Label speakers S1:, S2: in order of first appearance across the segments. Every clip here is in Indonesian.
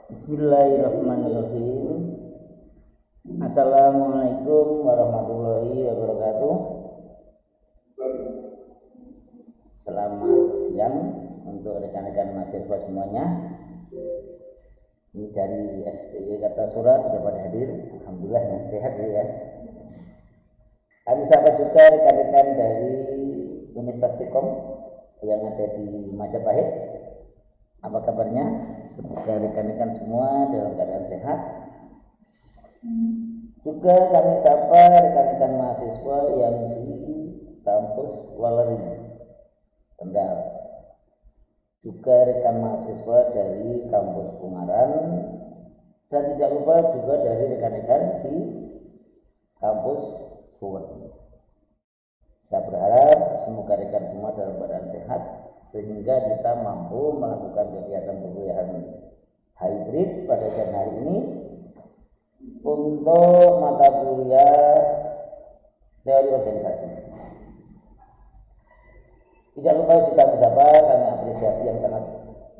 S1: Bismillahirrahmanirrahim. Assalamualaikum warahmatullahi wabarakatuh. Selamat siang untuk rekan-rekan mahasiswa semuanya. Ini dari STI Kartasura sudah pada hadir. Alhamdulillah sehat ya. Kami sapa juga rekan-rekan dari Universitas Telkom yang ada di Majapahit. Apa kabarnya? Semoga rekan-rekan semua dalam keadaan sehat. Juga kami sapa rekan-rekan mahasiswa yang di kampus Waleri, Kendal. Juga rekan mahasiswa dari kampus Ungaran, dan tidak lupa juga dari rekan-rekan di kampus Suwen. Saya berharap semoga rekan semua dalam keadaan sehat sehingga kita mampu melakukan kegiatan perkuliahan hybrid pada siang hari ini untuk mata kuliah teori organisasi. Tidak lupa juga kami apresiasi yang sangat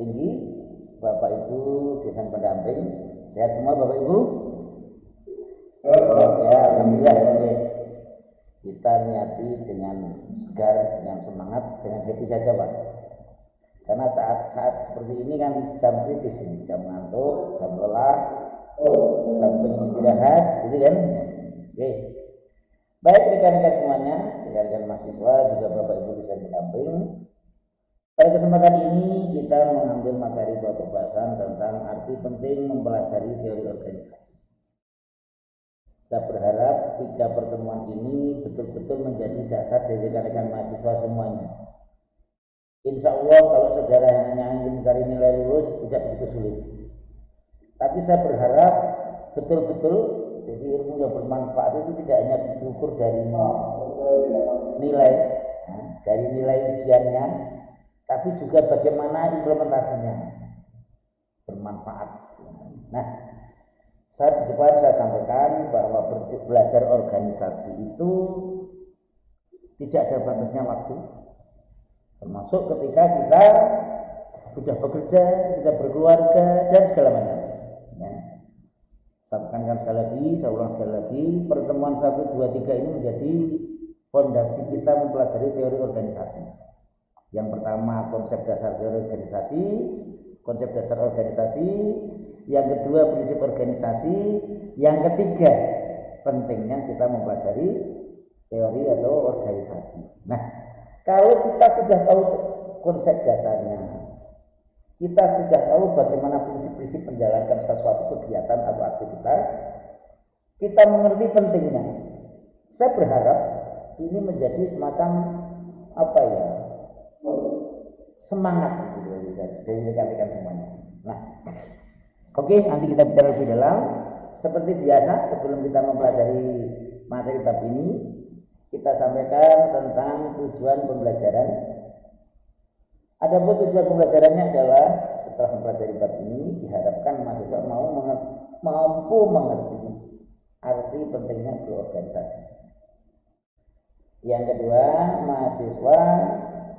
S1: tinggi Bapak Ibu dosen pendamping. Sehat semua Bapak Ibu? Ya, alhamdulillah. Kita niati dengan segar, dengan semangat, dengan happy saja Pak. Karena saat-saat seperti ini kan jam kritis ini, jam ngantuk, jam lelah, jam pengen istirahat, gitu kan? Oke. Baik rekan-rekan semuanya, rekan-rekan mahasiswa juga Bapak Ibu dosen pendamping. Pada kesempatan ini kita mengambil materi pembahasan tentang arti penting mempelajari teori organisasi. Saya berharap 3 pertemuan ini betul-betul menjadi dasar dari rekan-rekan mahasiswa semuanya. Insya Allah kalau saudara hanya ingin mencari nilai lulus tidak begitu sulit. Tapi saya berharap betul-betul jadi ilmu yang bermanfaat itu tidak hanya diukur dari nilai, dari nilai ujiannya, tapi juga bagaimana implementasinya bermanfaat. Nah, di depan saya sampaikan bahwa belajar organisasi itu tidak ada batasnya waktu, termasuk ketika kita sudah bekerja, kita berkeluarga dan segala macam. Ya. Saya tekankan sekali lagi, saya ulang sekali lagi, pertemuan 1, 2, 3 ini menjadi fondasi kita mempelajari teori organisasi. Yang pertama konsep dasar teori organisasi, konsep dasar organisasi. Yang kedua prinsip organisasi, yang ketiga pentingnya kita mempelajari teori atau organisasi. Nah, kalau kita sudah tahu konsep dasarnya, kita sudah tahu bagaimana prinsip-prinsip menjalankan sesuatu kegiatan atau aktivitas, kita mengerti pentingnya. Saya berharap ini menjadi semacam semangat dari rekan-rekan semuanya. Nah, oke, nanti kita bicara lebih dalam. Seperti biasa, sebelum kita mempelajari materi bab ini, kita sampaikan tentang tujuan pembelajaran. Adapun tujuan pembelajarannya adalah setelah mempelajari bab ini, diharapkan mahasiswa mampu mengerti arti pentingnya berorganisasi. Yang kedua, mahasiswa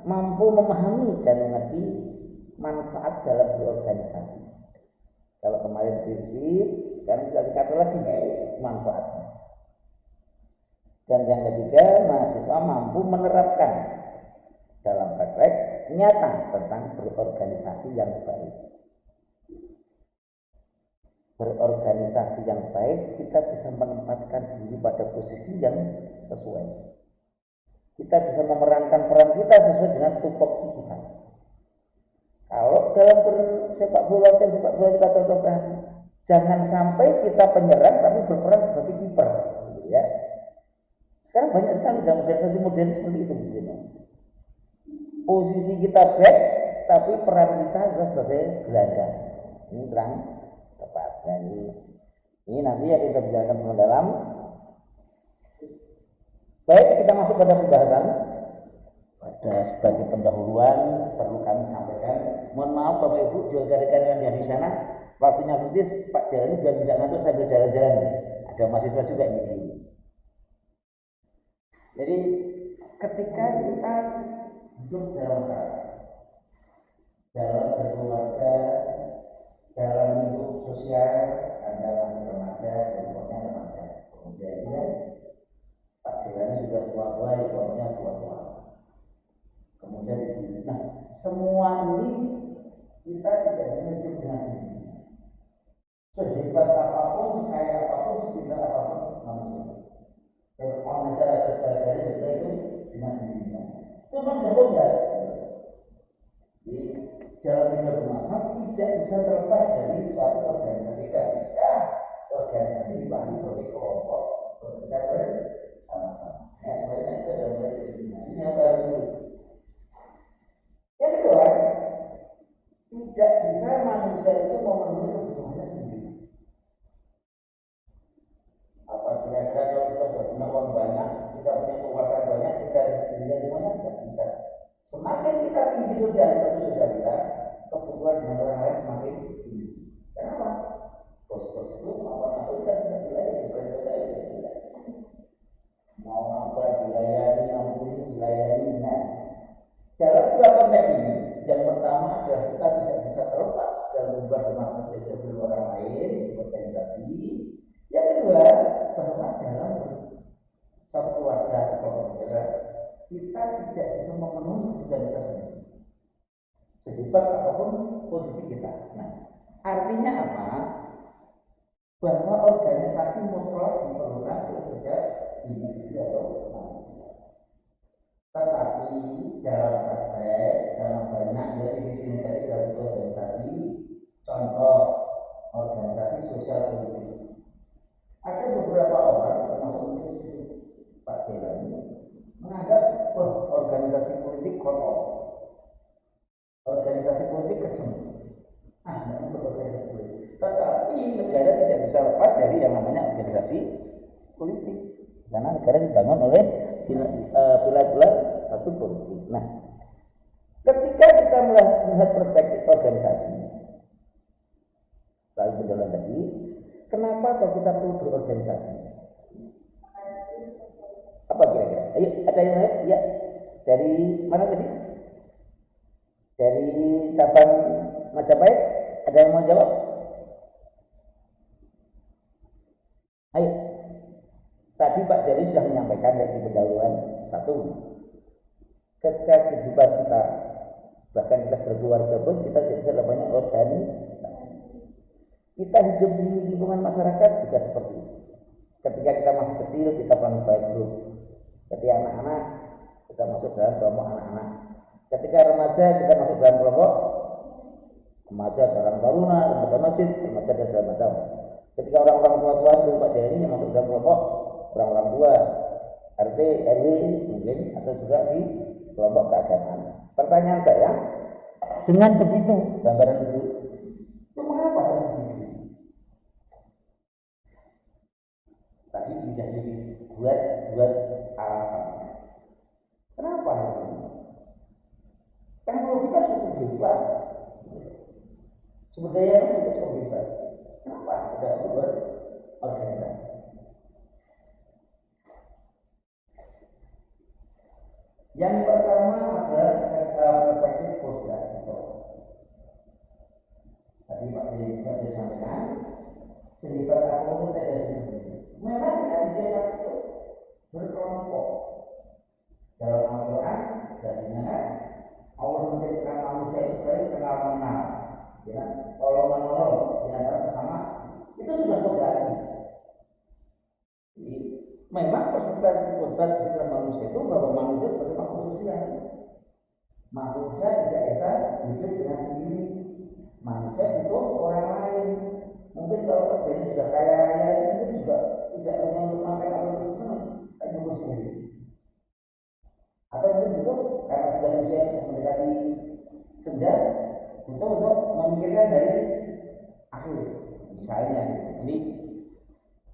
S1: mampu memahami dan mengerti manfaat dalam berorganisasi. Kalau kemarin prinsip, sekarang kita dikata lagi manfaatnya. Dan yang ketiga, mahasiswa mampu menerapkan dalam praktek nyata tentang berorganisasi yang baik. Berorganisasi yang baik, kita bisa menempatkan diri pada posisi yang sesuai. Kita bisa memerankan peran kita sesuai dengan tupoksi kita. Kalau dalam sepak bola kita contohkan, jangan sampai kita penyerang tapi berperan sebagai kiper, gitu ya. Sekarang banyak sekali dalam organisasi modern seperti itu, gitu ya. Posisi kita back, tapi peran kita adalah sebagai gelandang. Ini kurang tepat. Nah, ini nanti yang kita bicarakan lebih dalam. Baik, kita masuk pada pembahasan. Pada sebagai pendahuluan perlu kami sampaikan, mohon maaf Bapak Ibu juga rekan-rekan yang di sana, waktunya kritis, Pak Jalani biar tidak ngantuk sambil jalan-jalan. Ada mahasiswa juga di sini. Jadi ketika kita hidup dalam masyarakat, dalam berkeluarga, dalam lingkup sosial. Anda masih remaja, kelompoknya remaja, kemudian Pak Jelani sudah tua-tua, kelompoknya tua-tua. Kemudian nah semua ini kita tidak bisa hidup dengan sendiri. Sehebat apapun, sekaya apapun, sepintar apapun manusia. Orang aja sekali-kali kita itu dengan sendirinya. Itu manusia ya. Jadi dalam dunia bermasyarakat tidak bisa terlepas dari suatu organisasi ketika organisasi dibagi sebagai kelompok bekerja bersama-sama. Ini yang baru. Yang kedua, tidak bisa manusia itu memenuhi kebutuhannya sendiri. Apa kira-kira kalau kita punya uang banyak, kita punya kekuasaan banyak, kita harus sendirian semuanya? Tidak bisa. Semakin kita tinggi sosial kita, kebutuhan dengan orang lain semakin tinggi. Kenapa? Bos-bos itu apa-apa kita tidak dilayani selain kita tidak. Mau apa dilayani, mau ini dilayani. Nah, dalam dua konteks ini, yang pertama adalah kita tidak bisa terlepas dalam hubungan bermasalah dengan orang lain, organisasi. Yang kedua, bahwa dalam satu keluarga atau keluarga kita tidak bisa memenuhi kebutuhan kita sendiri. Sehebat apapun posisi kita. Nah, artinya apa? Bahwa organisasi mutlak diperlukan oleh setiap individu atau manusia. Tetapi dalam praktek, dalam banyak ya sisi tadi dari organisasi, contoh organisasi sosial politik. Ada beberapa orang termasuk mungkin seperti Pak Jelani menganggap organisasi politik kotor, organisasi politik kecil. Tidak untuk organisasi politik. Tetapi negara tidak bisa lepas dari yang namanya organisasi politik, karena negara dibangun oleh pilar-pilar satu politik. Nah, ketika kita melihat perspektif organisasi, lalu pendalam tadi, kenapa kalau kita perlu berorganisasi? Apa kira-kira? Ayo, ada yang lain? Ya, dari mana tadi? Dari cabang Majapahit, ada yang mau jawab? Ayo. Tadi Pak Jari sudah menyampaikan di pendahuluan satu. Ketika kehidupan kita, bahkan kita berkeluarga pun kita tidak bisa banyak organisasi. Kita hidup di lingkungan masyarakat juga seperti itu. Ketika kita masih kecil, kita baik grup. Ketika anak-anak, kita masuk dalam kelompok anak-anak. Ketika remaja, kita masuk dalam kelompok remaja, orang taruna, remaja masjid, remaja dan segala macam. Ketika orang-orang tua-tua seperti Pak Jaya ini masuk dalam kelompok orang-orang tua, RT, RW mungkin, atau juga di kelompok keagamaan. Pertanyaan saya, dengan begitu, gambaran dulu, itu mengapa begitu? Tadi tidak dibuat alasannya. Kenapa itu? Teknologi kan cukup hebat, sumber daya kan juga cukup hebat. Kenapa tidak perlu berorganisasi? Yang pertama adalah perspektif kodrat. Tadi Pak Jaya juga sudah sampaikan, sehebat apapun tidak sendiri. Memang kita dicetak itu berkelompok. Dalam Al-Quran, dan Allah menciptakan manusia itu sering kenal mengenal, ya, tolong menolong di antara sesama itu sudah kodrat. Jadi memang persebaran kodrat fitrah manusia itu bahwa manusia sebagai makhluk sosial. Manusia tidak bisa hidup dengan sendiri. Manusia butuh orang lain. Mungkin kalau kerjanya sudah kaya raya, mungkin juga tidak hanya untuk makan atau untuk senang, tapi butuh sendiri. Atau mungkin butuh karena sudah usia mendekati senja, butuh untuk memikirkan dari akhir. Misalnya, ini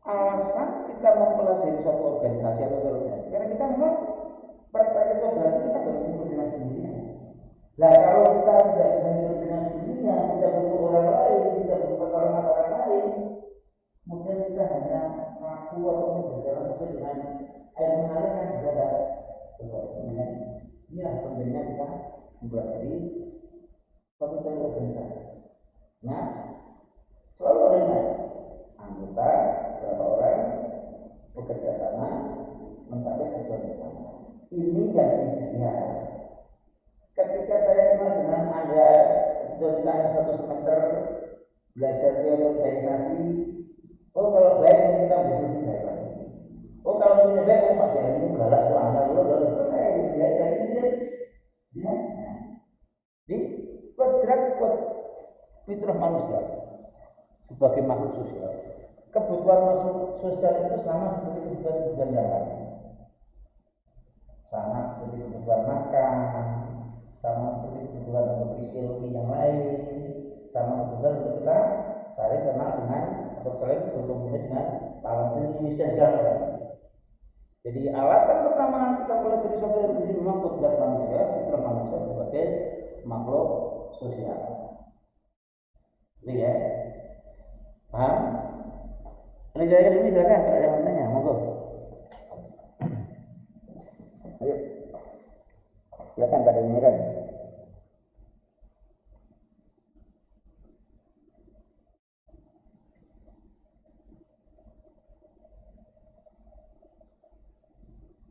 S1: alasan kita mempelajari suatu organisasi atau organisasi karena kita memang perspektif berarti kita tidak bisa hidup dengan sendirinya. Nah, kalau kita tidak bisa hidup dengan sendirinya, kita butuh orang lain, kita butuh pertolongan orang lain, kemudian kita hanya mengaku atau berjalan sesuai dengan air mengalir kan juga ada sesuatu. Inilah pentingnya kita mempelajari suatu teori organisasi. Nah, selalu ada anggota berapa orang bekerja sama mencapai tujuan bersama. Ini yang ideal. Ketika saya kenal dengan Anda, ketika satu semester belajar teori organisasi, oh kalau baik kita begitu baik lagi. Oh kalau punya baik, Pak Jaya itu galak tuh anak udah selesai, baik lagi dia. Di kodrat fitrah manusia sebagai makhluk sosial. Kebutuhan sosial itu sama seperti kebutuhan yang lain. Sama seperti kebutuhan makan, sama seperti kebutuhan untuk fisiologi yang lain, sama kebutuhan untuk kita saling kenal dengan atau saling berkomunikasi dengan lawan jenis dan segala macam. Jadi alasan pertama kita belajar suatu organisasi memang kodrat manusia sebagai makhluk sosial. Ini ya, paham? Ini jalan ini silakan kalau ada yang bertanya, monggo. Ayo, silakan pada tanyakan.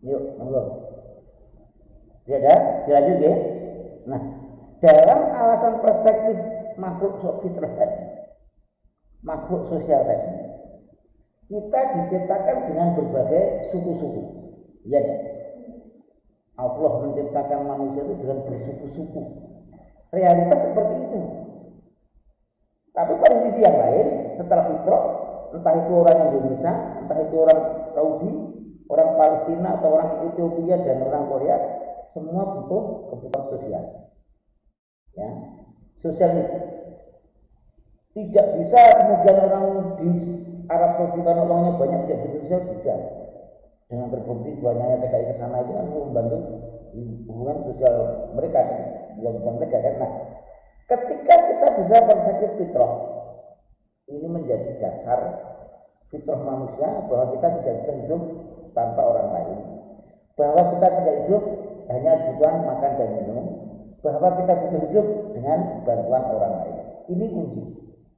S1: Yuk, monggo. Ya ada, dilanjut ya. Nah, dalam alasan perspektif makhluk fitrah tadi, makhluk sosial tadi, kita diciptakan dengan berbagai suku-suku. Ya, Allah menciptakan manusia itu dengan bersuku-suku. Realitas seperti itu. Tapi pada sisi yang lain, setelah fitrah, entah itu orang Indonesia, entah itu orang Saudi, orang Palestina atau orang Ethiopia dan orang Korea, semua butuh kebutuhan sosial. Ya, sosial itu tidak bisa kemudian orang di Arab Saudi karena orangnya banyak tidak butuh sosial, tidak. Dengan terbukti banyaknya TKI ke sana itu kan membantu hubungan sosial mereka kan, hubungan mereka kan. Nah, ketika kita bisa perspektif fitrah, ini menjadi dasar fitrah manusia bahwa kita tidak bisa hidup tanpa orang lain, bahwa kita tidak hidup hanya kebutuhan makan dan minum, bahwa kita butuh hidup dengan bantuan orang lain. Ini kunci.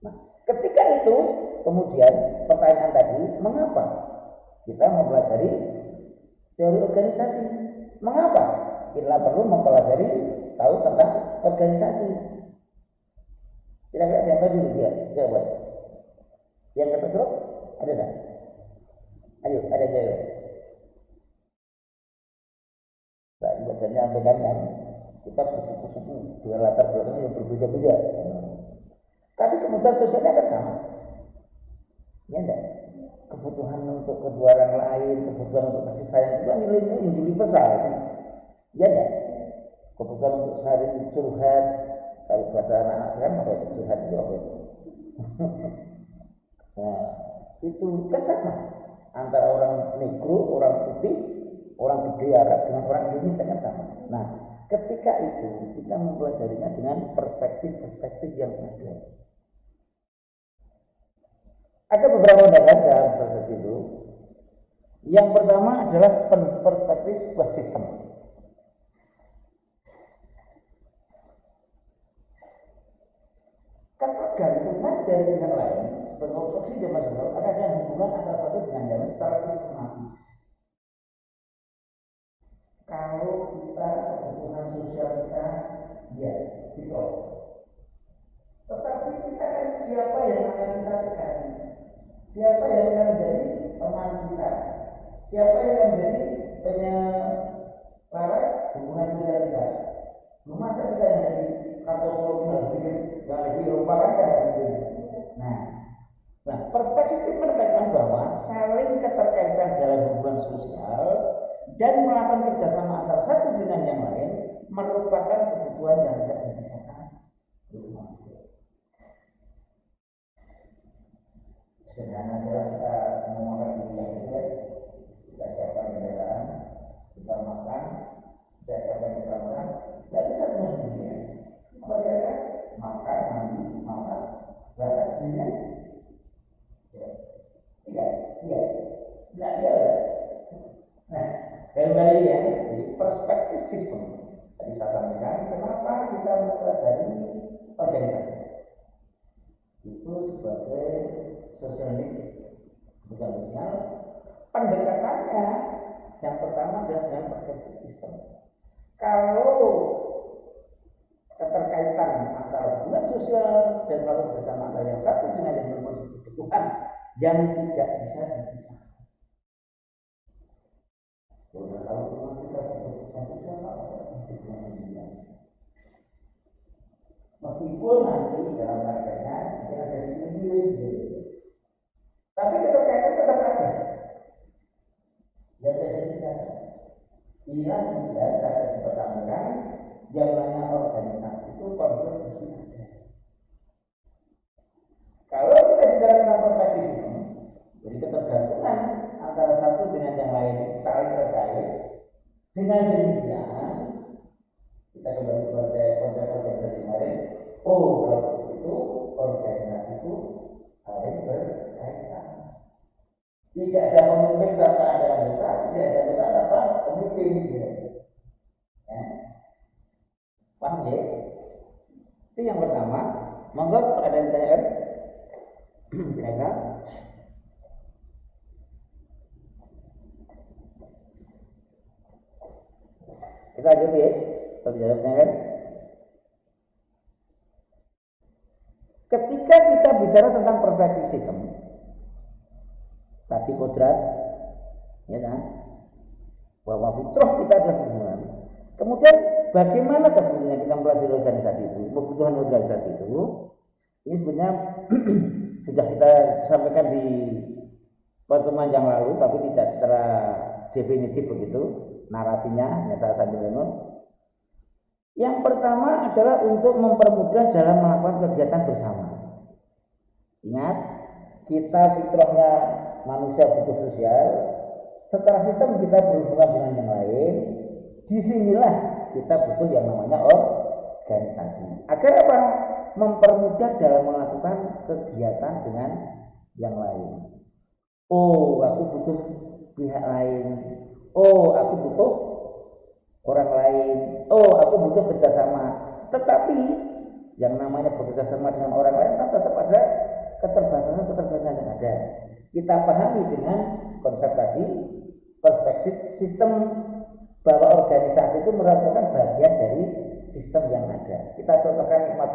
S1: Nah, ketika itu kemudian pertanyaan tadi, mengapa kita mempelajari teori organisasi? Mengapa kita perlu mempelajari tahu tentang organisasi? Kira-kira yang tadi dulu jawab. Yang kata surat ada tak? Ayo, ada jawab. Nah, bacanya sampaikan kan kita bersuku-suku dengan latar belakang yang berbeda-beda. Tapi kebutuhan sosialnya kan sama. Ya enggak? Kebutuhan untuk kedua orang lain, kebutuhan untuk kasih sayang itu nilai-nilai yang universal. Ya enggak? Kebutuhan untuk saling curhat, kalau bahasa anak-anak sekarang apa itu? Curhat itu apa itu? Nah, itu kan sama antara orang negro, orang putih, orang gede Arab dengan orang Indonesia kan sama. Nah, ketika itu kita mempelajarinya dengan perspektif yang ada. Ada beberapa pandangan dalam seperti itu. Yang pertama adalah perspektif sebuah sistem. Ketergantungan dari pihak lain sebagai konstruksi dan masalah ada hubungan antara satu dengan yang lain secara sistematis. Kalau kita kebutuhan sosial kita, ya betul. Tetapi kita kan siapa yang akan kita dekati? Siapa yang akan menjadi teman kita? Siapa yang akan menjadi penyelaras hubungan sosial kita? Masa kita yang jadi Kartosolo harus bikin yang ada di Eropa kan tidak mungkin. Nah, perspektif menekankan bahwa saling keterkaitan dalam hubungan sosial dan melakukan kerjasama antara satu dengan yang lain merupakan kebutuhan yang tidak dipisahkan. Sederhana saja kita menggunakan dunia kita, kita siapkan kendaraan, kita makan, kita siapkan keselamatan, tidak bisa semua sendirian. Apa kira-kira? Makan, mandi, masak, berangkat sendirian? Tidak. Nah, kembali ya, jadi perspektif sistem. Tadi saya sebagai sosial kebutuhan sosial. Pendekatannya yang pertama adalah dengan berbagai sistem. Kalau keterkaitan antara hubungan sosial dan melakukan bersama antara yang satu dengan yang memenuhi kebutuhan yang tidak bisa dipisahkan. Kalau rumah kita kebutuhan sosial apa kebutuhan dunia? Meskipun nanti dalam prakteknya mungkin ada yang memilih, tapi keterkaitan tetap ada. Yang tidak dipisahkan. Inilah kemudian saya dipertahankan yang namanya organisasi itu konflik mesti ada. Kalau kita bicara tentang proteksi sistem, jadi ketergantungan antara satu dengan yang lain saling terkait. Dengan demikian kita kembali kepada konsep organisasi kemarin. Oh, kalau itu organisasi itu harus berkaitan. Tidak ada pemimpin tanpa ada anggota, tidak ada anggota tanpa pemimpin. Ya. Paham ya? Itu yang pertama. Monggo ada yang tanyakan? Kira-kira? Kita lanjut ya. Kalau tidak ada tanyakan? Ketika kita bicara tentang perfect system, tadi kodrat, ya kan? Bahwa fitrah kita adalah kebutuhan. Kemudian bagaimana sebetulnya kita mempelajari organisasi itu, kebutuhan organisasi itu? Ini sebenarnya sudah kita sampaikan di pertemuan yang lalu, tapi tidak secara definitif begitu narasinya. Hanya saya sambil menurut. Yang pertama adalah untuk mempermudah dalam melakukan kegiatan bersama. Ingat, kita fitrahnya manusia butuh sosial. Secara sistem kita berhubungan dengan yang lain. Disinilah kita butuh yang namanya organisasi. Agar apa? Mempermudah dalam melakukan kegiatan dengan yang lain. Oh, aku butuh pihak lain. Oh, aku butuh orang lain. Oh, aku butuh kerjasama. Tetapi yang namanya bekerja sama dengan orang lain kan tetap ada keterbatasan yang ada. Kita pahami dengan konsep tadi, perspektif sistem bahwa organisasi itu merupakan bagian dari sistem yang ada. Kita contohkan nikmat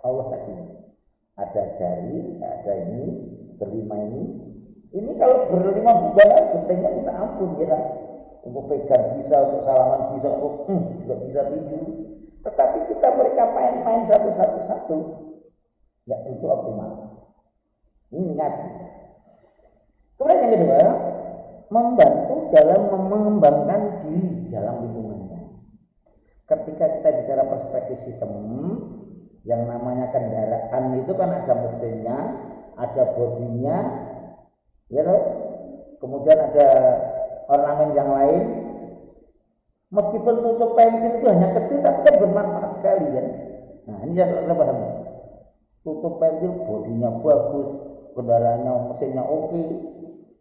S1: Allah tadi. Ada jari, ada ini, berlima ini. Ini kalau berlima juga kan bentuknya minta ampun ya. Untuk pegang bisa, untuk salaman bisa, untuk juga bisa tidur. Tetapi kita mereka main-main satu-satu, nggak tentu optimal. Ini ingat. Kemudian yang kedua, membantu dalam mengembangkan diri dalam lingkungannya. Ketika kita bicara perspektif sistem, yang namanya kendaraan itu kan ada mesinnya, ada bodinya, ya loh. Kemudian ada ornamen yang lain. Meskipun tutup pentil itu hanya kecil, tapi kan bermanfaat sekali kan. Nah ini saya paham. Tutup pentil bodinya bagus, kendaraannya mesinnya oke,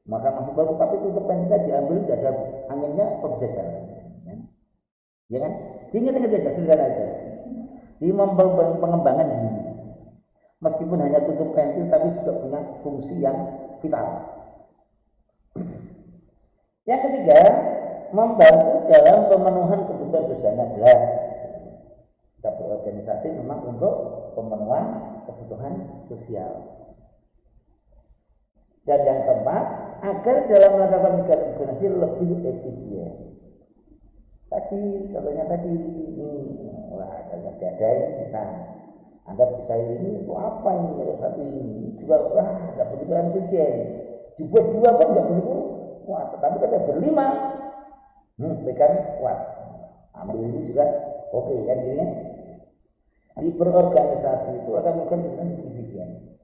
S1: maka masih baru. Tapi tutup pentil diambil, tidak ada anginnya, kok bisa jalan? Ya kan? Ingat aja, sederhana aja. Di pengembangan diri. Meskipun hanya tutup pentil, tapi juga punya fungsi yang vital. Yang ketiga, membantu dalam pemenuhan kebutuhan sosialnya jelas. Kita berorganisasi memang untuk pemenuhan kebutuhan sosial. Dan yang keempat, agar dalam melakukan kegiatan organisasi lebih efisien. Tadi, contohnya tadi ini, wah ada ini bisa. Anda bisa ini untuk apa ini? Satu ini juga wah tidak begitu efisien. Dibuat dua kan nggak begitu. Wah, tetapi kita berlima, pegang kuat. Ambil ini juga oke kan gini kan? Di berorganisasi itu akan melakukan lebih efisien.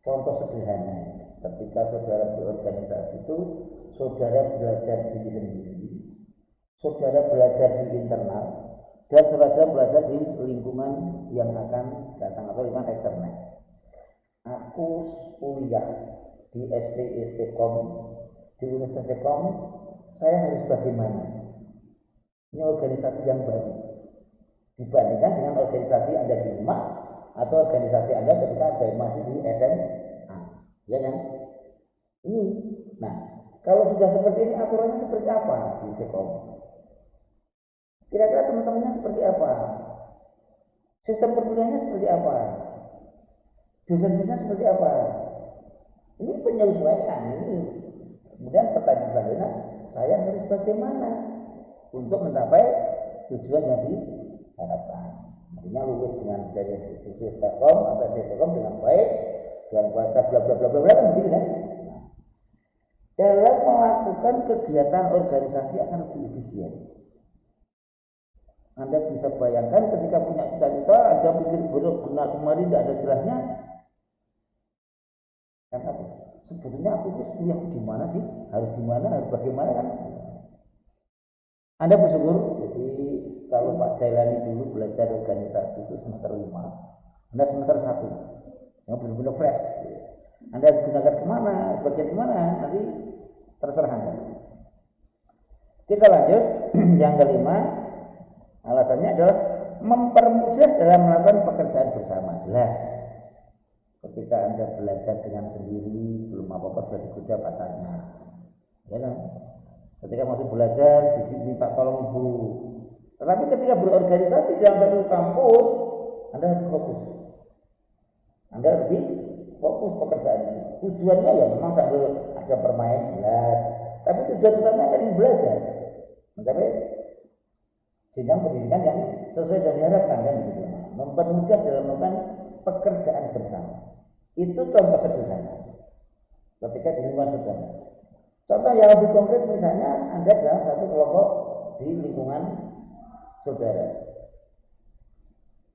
S1: Contoh sederhana, ketika saudara berorganisasi itu, saudara belajar diri sendiri, saudara belajar di internal, dan saudara belajar di lingkungan yang akan datang atau lingkungan eksternal. Aku kuliah di STkom, di Universitas Telkom, saya harus bagaimana? Ini organisasi yang baru dibandingkan dengan organisasi Anda di rumah atau organisasi Anda ketika saya masih di SMA, ya kan? Ini, nah kalau sudah seperti ini aturannya seperti apa di Sekom? Kira-kira teman-temannya seperti apa? Sistem perkuliahannya seperti apa? Dosen-dosennya seperti apa? Ini penyesuaian ini. Kemudian pertanyaan selanjutnya, saya harus bagaimana untuk mencapai tujuan yang diharapkan? Artinya lulus dengan dari institusi Telkom atau Telkom dengan baik, dengan kualitas bla bla bla bla bla kan begitu kan? Nah, dalam melakukan kegiatan organisasi akan lebih efisien. Anda bisa bayangkan ketika punya cita-cita, Anda pikir benar kemarin tidak ada jelasnya, kan apa? Sebetulnya aku itu kuliah di mana sih? Harus di mana? Harus bagaimana kan? Anda bersyukur, jadi kalau Pak Jailani dulu belajar organisasi itu semester 5, Anda semester 1, yang benar-benar fresh. Anda harus gunakan kemana, sebagian kemana, nanti terserah Anda. Kita lanjut, yang kelima, alasannya adalah mempermudah dalam melakukan pekerjaan bersama. Jelas, ketika Anda belajar dengan sendiri, belum apa-apa sudah digoda pacarnya, ya kan? Ketika masih belajar, minta tolong ibu. Tetapi ketika berorganisasi dalam satu kampus, Anda lebih fokus. Anda lebih fokus pekerjaannya. Tujuannya ya memang sambil ada bermain jelas, tapi tujuan utama adalah belajar, mencapai jenjang pendidikan yang sesuai dan diharapkan kan begitu. Mempermudah dalam melakukan pekerjaan bersama. Itu contoh sederhana. Ketika di lingkungan saudara. Contoh yang lebih konkret misalnya Anda dalam satu kelompok di lingkungan saudara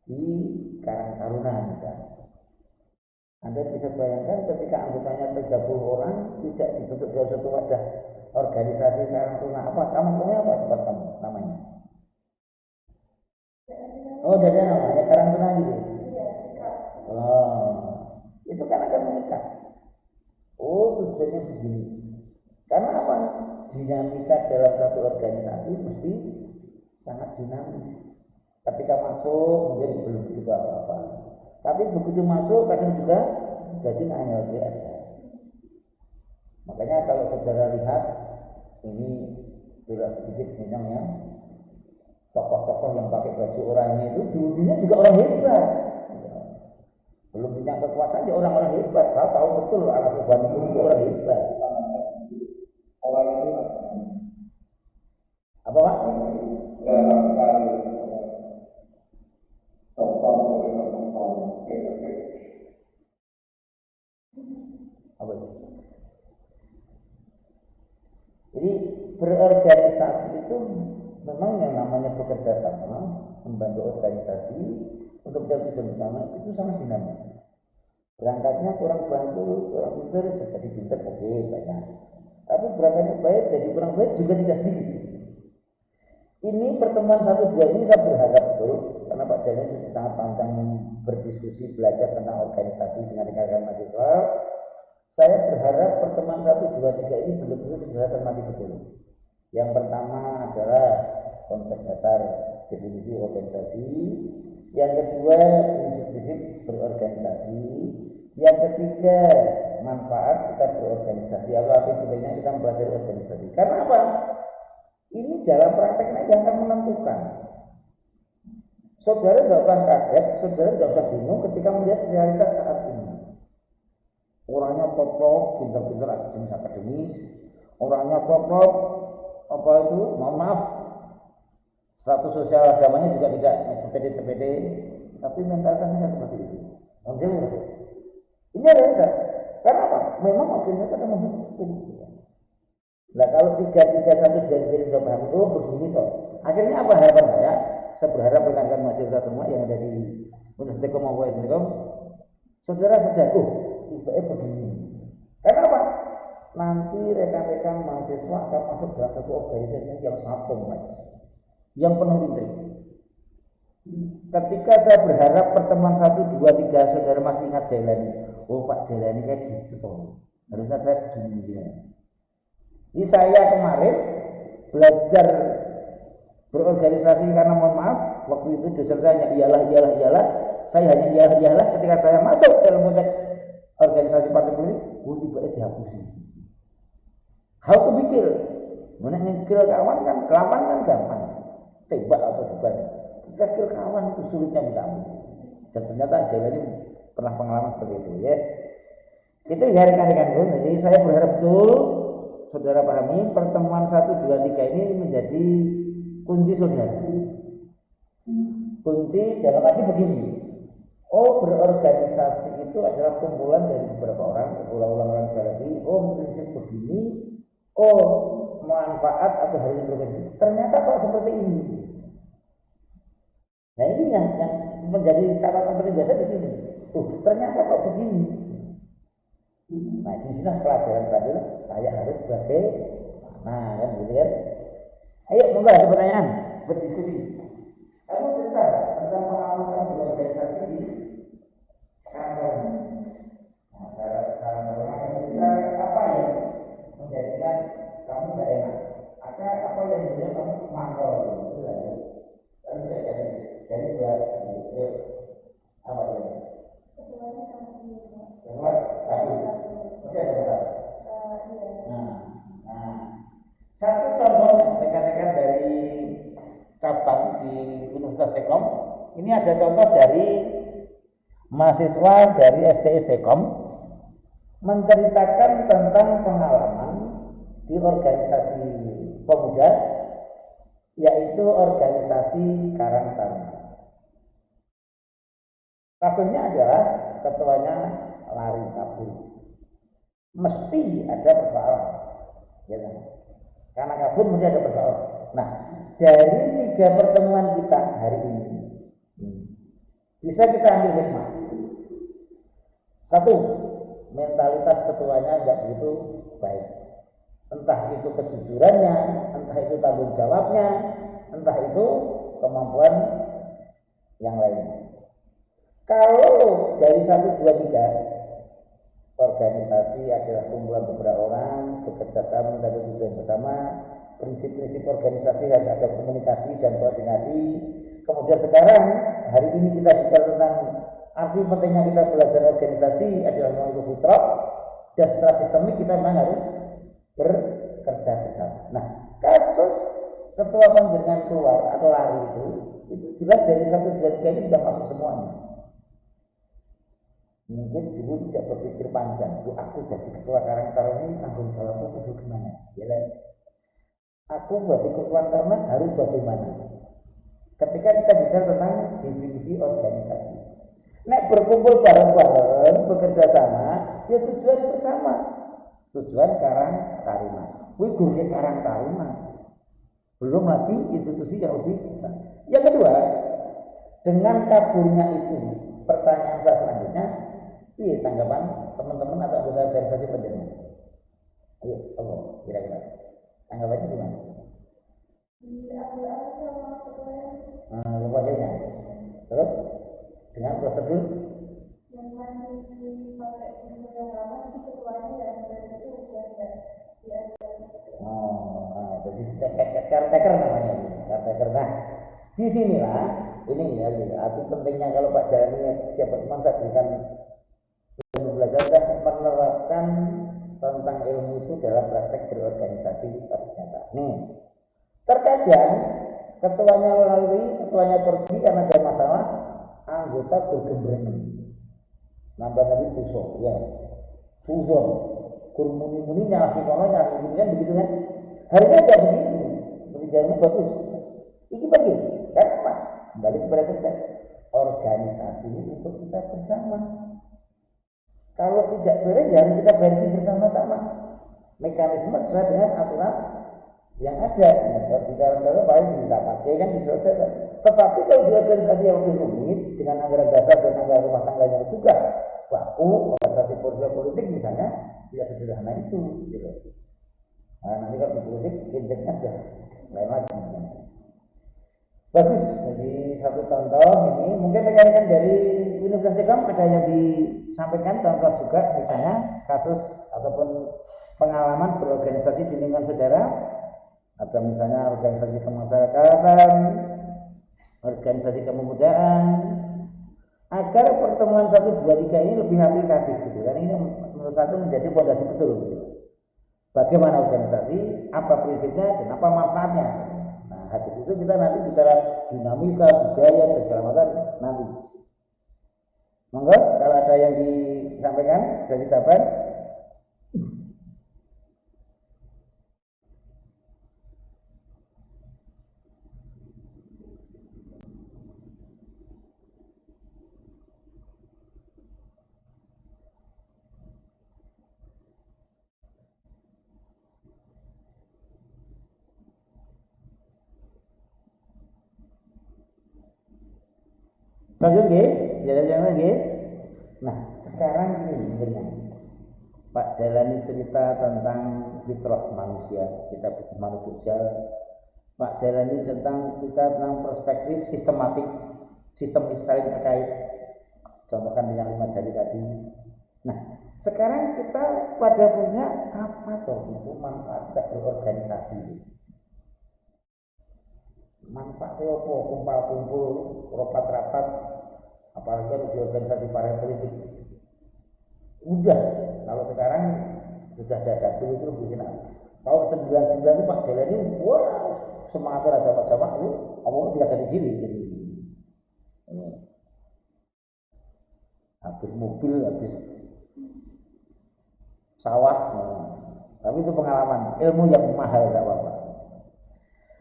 S1: di Karang Taruna misalnya. Anda bisa bayangkan ketika anggotanya 30 orang tidak dibentuk dalam satu wadah organisasi Karang Taruna apa? Kamu apa tempat kamu namanya? Oh, dari namanya Karang Taruna gitu. Oh, itu kan akan mengikat. Oh, tujuannya begini. Karena apa? Dinamika dalam satu organisasi mesti sangat dinamis. Ketika masuk mungkin belum begitu apa-apa. Tapi begitu masuk kadang juga jadi hanya ada. Makanya kalau saudara lihat ini beda sedikit minang ya. Tokoh-tokoh yang pakai baju oranye itu dulunya juga orang hebat. Belum punya kekuasaan ya orang-orang hebat. Saya tahu betul anak Subhan itu orang hebat. Apa Pak? Apa itu? Jadi berorganisasi itu memang yang namanya bekerja sama, membantu organisasi untuk mencapai tujuan utama itu sangat dinamis. Berangkatnya kurang bantu, kurang pintar, jadi pintar oke banyak. Tapi berangkatnya baik, jadi kurang baik juga tidak sedikit. Ini pertemuan 1-2 ini saya berharap betul karena Pak Jani sangat panjang berdiskusi belajar tentang organisasi dengan rekan-rekan mahasiswa. Saya berharap pertemuan 1-2-3 ini benar-benar saudara cermati betul. Yang pertama adalah konsep dasar definisi organisasi. Yang kedua prinsip-prinsip berorganisasi. Yang ketiga manfaat kita berorganisasi. Atau arti pentingnya kita mempelajari organisasi. Karena apa? Ini dalam prakteknya yang akan menentukan. Saudara tidak usah kaget, saudara tidak usah bingung ketika melihat realitas saat ini. Orangnya top-top, pintar-pintar akademis, orangnya top-top, apa itu, mohon maaf, status sosial agamanya juga tidak cepede-cepede, tapi mentalitasnya tidak seperti itu. Ini realitas. Karena apa? Memang organisasi akan membentuk. Nah kalau 3-3-1 jadi sudah paham itu begini toh. Akhirnya apa harapan saya? Saya berharap rekan-rekan mahasiswa semua yang ada di Universitas Telkom maupun STKOM, saudara sadar, tiba-tiba begini. Karena apa? Nanti rekan-rekan mahasiswa akan masuk dalam satu organisasi yang sangat kompleks, yang penuh intrik. Ketika saya berharap pertemuan 1-2-3 saudara masih ingat Jailani, oh Pak Jailani kayak gitu toh. Harusnya saya begini. Ini saya kemarin belajar berorganisasi karena mohon maaf waktu itu dosen saya hanya iyalah, saya hanya iyalah ketika saya masuk dalam konteks organisasi partai politik, tiba-tiba dihapusi. How to be kill, mana kill kawan kan, lawan kan gampang, tembak atau sebagainya. Kita kill kawan itu sulitnya minta ampun. Dan ternyata Jailani pernah pengalaman seperti itu ya. Itu ya rekan-rekanku. Jadi saya berharap betul saudara pahami pertemuan 1, 2, 3 ini menjadi kunci saudara. Kunci dalam arti begini. Oh, berorganisasi itu adalah kumpulan dari beberapa orang, ulang-ulang sekali lagi. Oh, prinsip begini. Oh, manfaat atau harus berorganisasi. Ternyata kok seperti ini. Nah, ini yang menjadi catatan penting biasa di sini. Ternyata kok begini. Nah, di sini pelajaran selanjutnya saya harus bagaimana kan gitu kan. Ayo, monggo ada pertanyaan, berdiskusi. Kamu cerita tentang pengalaman berorganisasi di kantor. Nah, kalau kamu cerita apa yang menjadikan kamu gak enak? Apa yang menjadikan kamu mangkal itu saja. Kamu bisa jadi dua apa ya? Kedua, aku. Oke, ada masalah. Nah, satu contoh rekan-rekan dari cabang di Universitas Telkom, ini ada contoh dari mahasiswa dari STS Telkom menceritakan tentang pengalaman di organisasi pemuda, yaitu organisasi Karang Taruna. Kasusnya adalah ketuanya lari kabur. Mesti ada persoalan, ya kan? Karena kabur mesti ada persoalan. Nah, dari 3 pertemuan kita hari ini, bisa kita ambil hikmah. 1, mentalitas ketuanya tidak begitu baik. Entah itu kejujurannya, entah itu tanggung jawabnya, entah itu kemampuan yang lainnya. Kalau dari 1, 2, 3 organisasi adalah kumpulan beberapa orang bekerja sama mencapai tujuan bersama, prinsip-prinsip organisasi harus ada komunikasi dan koordinasi. Kemudian sekarang hari ini kita bicara tentang arti pentingnya kita belajar organisasi adalah memang itu fitrah, dan setelah sistemik kita memang harus bekerja bersama. Nah, kasus ketua panjenengan keluar atau lari itu jelas dari 1, 2, 3 ini sudah masuk semuanya. Mungkin dulu tidak berpikir panjang, aku jadi ketua Karang Taruna ini tanggung jawabku itu gimana? Ya kan? Aku buat ketua Karang harus bagaimana? Ketika kita bicara tentang definisi organisasi, nek berkumpul bareng-bareng bekerja sama, ya tujuan bersama, tujuan Karang Taruna. Wih, gurke Karang Taruna. Belum lagi institusi yang lebih besar. Yang kedua, dengan kaburnya itu, pertanyaan saya selanjutnya, iya tanggapan teman-teman atau anggota organisasi penjelasan. Ayo, kira-kira tanggapannya gimana? Wakilnya. Terus dengan prosedur yang masih dipakai yang lama, jadi ketuanya yang itu jadi caretaker namanya, caretaker. Nah, disinilah ini ya, arti pentingnya kalau Pak Jalani siapa teman saya berikan belajar dan menerapkan tentang ilmu itu dalam praktek berorganisasi ternyata. Nih, terkadang ketuanya lalui, ketuanya pergi karena ada masalah, anggota bergembreng. Nambah nabi suso, ya, suzon, kurmuni-muni nyalahi kono nyalahi kan begitu kan? Harusnya tidak begitu, berjalannya bagus. Ini bagi, kenapa? Kembali kepada konsep organisasi ini untuk kita bersama. Kalau tidak beres, ya harus kita beresin bersama-sama. Mekanisme sesuai dengan aturan yang ada. Nah, di dalam paling didapatkan kan diselesaikan. Tetapi kalau di organisasi yang lebih rumit dengan anggaran dasar dan anggaran rumah tangganya juga baku, organisasi politik misalnya tidak sederhana itu. Gitu. Nah, nanti kalau di politik injeknya sudah lain lagi. Bagus, jadi satu contoh ini mungkin rekan-rekan dari Universitas Telkom ada yang disampaikan contoh juga misalnya kasus ataupun pengalaman berorganisasi di lingkungan saudara. Ada misalnya organisasi kemasyarakatan, organisasi kepemudaan, agar pertemuan 1, 2, 3 ini lebih aplikatif gitu kan. Ini menurut saya menjadi fondasi betul gitu. Bagaimana organisasi, apa prinsipnya dan apa manfaatnya. Nah, habis itu kita nanti bicara dinamika, budaya dan segala macam nanti. Monggo kalau ada yang disampaikan dari jawaban. Selanjutnya, jalan-jalan lagi. Nah, sekarang ini Pak jalani cerita tentang fitrah manusia, kita butuh manusia sosial. Pak jalani tentang perspektif sistematik, sistem saling terkait. Contohkan dengan 5 jari tadi. Nah, sekarang kita pada punya apa toh itu manfaat berorganisasi? Manfaatnya apa? Kumpul-kumpul, rapat-rapat, apalagi di organisasi partai politik. Udah, kalau sekarang sudah ada dapil itu lebih kenal. Tahun 99 itu Pak Jalani, wah semangatnya Jawa itu, Allah tidak ganti diri. Habis mobil, habis sawah, tapi itu pengalaman, ilmu yang mahal tidak apa-apa.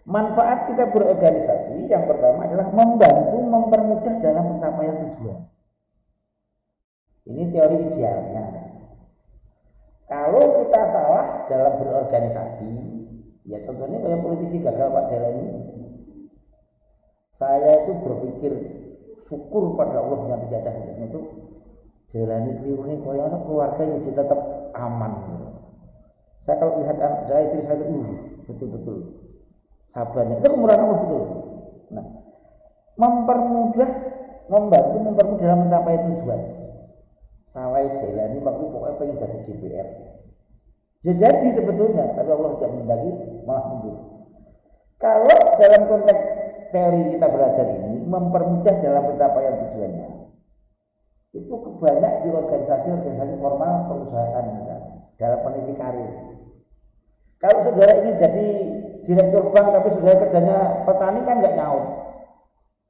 S1: Manfaat kita berorganisasi yang pertama adalah membantu mempermudah dalam pencapaian tujuan. Ini teori idealnya. Kalau kita salah dalam berorganisasi, ya contohnya kayak politisi gagal Pak Jalani. Saya itu berpikir syukur pada Allah yang tidak ada itu Jalani keliru nih, koyana keluarga yang tetap aman. Saya kalau lihat saya istri saya itu betul-betul sabarnya itu kemurahan Allah betul. Nah, membantu dalam mencapai tujuan. Saya Jalani waktu pokoknya pengen jadi DPR. Ya jadi sebetulnya, tapi Allah tidak menghendaki, malah mundur. Kalau dalam konteks teori kita belajar ini mempermudah dalam pencapaian tujuannya, itu banyak di organisasi formal perusahaan misalnya dalam pendidik karir. Kalau saudara ingin jadi direktur bank tapi saudara kerjanya petani kan nggak nyaut,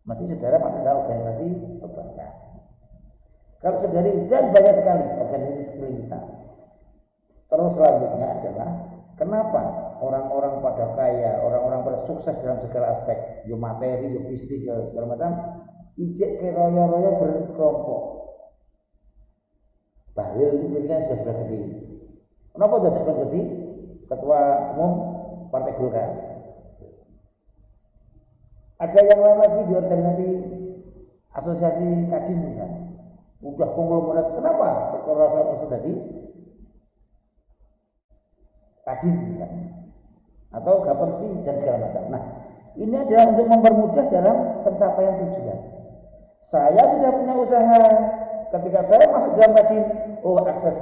S1: mesti saudara pada organisasi perbankan. Kalau saudara dan banyak sekali organisasi sekeliling kita. Terus selanjutnya adalah kenapa orang-orang pada kaya, orang-orang pada sukses dalam segala aspek, yo materi, yo bisnis, yo segala macam, ijek ke royo-royo berkelompok. Bahlil itu kan sudah gede. Kenapa tidak jadi ketua umum Partai Golkar? Ada yang lain lagi di organisasi asosiasi Kadin misalnya. Udah konglomerat, kenapa? Kalau rasa tadi Kadin misalnya. Atau Gapensi dan segala macam. Nah, ini adalah untuk mempermudah dalam pencapaian tujuan. Saya sudah punya usaha. Ketika saya masuk dalam Kadin, akses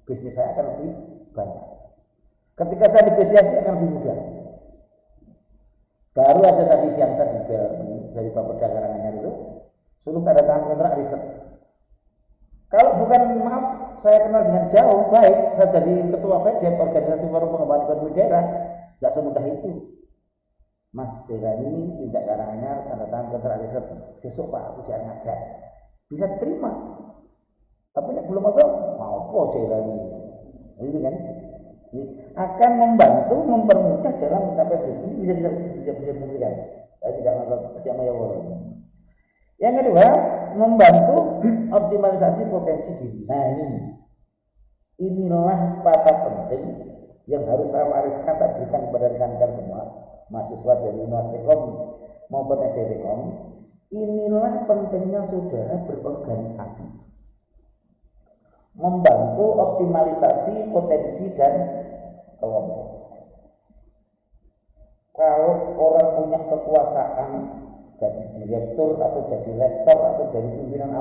S1: bisnis saya akan lebih banyak. Ketika saya negosiasi akan lebih mudah. Baru aja tadi siang saya dari Bapak Perdagangan itu suruh tanda tangan kontrak riset. Kalau bukan maaf, saya kenal dengan jauh baik, saya jadi ketua FEDEP, organisasi forum pengembangan ekonomi daerah, tidak semudah itu. Mas Jalani tidak Karanganyar tanda tangan kontrak riset, sesuk Pak aku jangan ngajar, bisa diterima. Tapi belum ada mau apa Jalani, itu kan? Ini akan membantu mempermudah dalam mencapai ini bisa dibuktikan. Saya tidak masalah percaya ya Allah. Yang kedua, membantu optimalisasi potensi diri. Nah inilah kata penting yang harus saya wariskan, saya berikan kepada rekan-rekan semua mahasiswa dari Universitas maupun STTKOM. Inilah pentingnya saudara berorganisasi, membantu optimalisasi potensi dan kelompok. Kalau orang punya kekuasaan jadi direktur atau jadi rektor atau jadi pimpinan